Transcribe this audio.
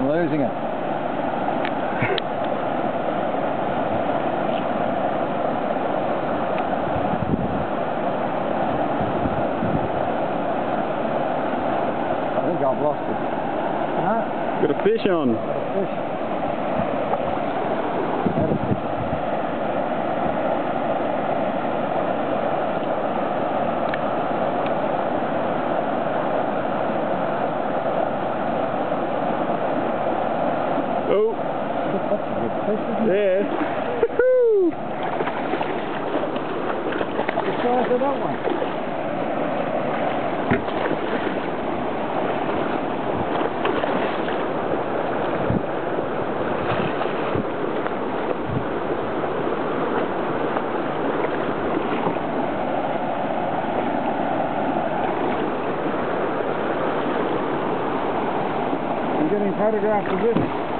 I'm losing it. I think I've lost it. No. Got a fish on. Got a fish. Got a fish. Oh. That's a good fish, isn't it? Yeah. The size of that one. I'm getting photographs of this.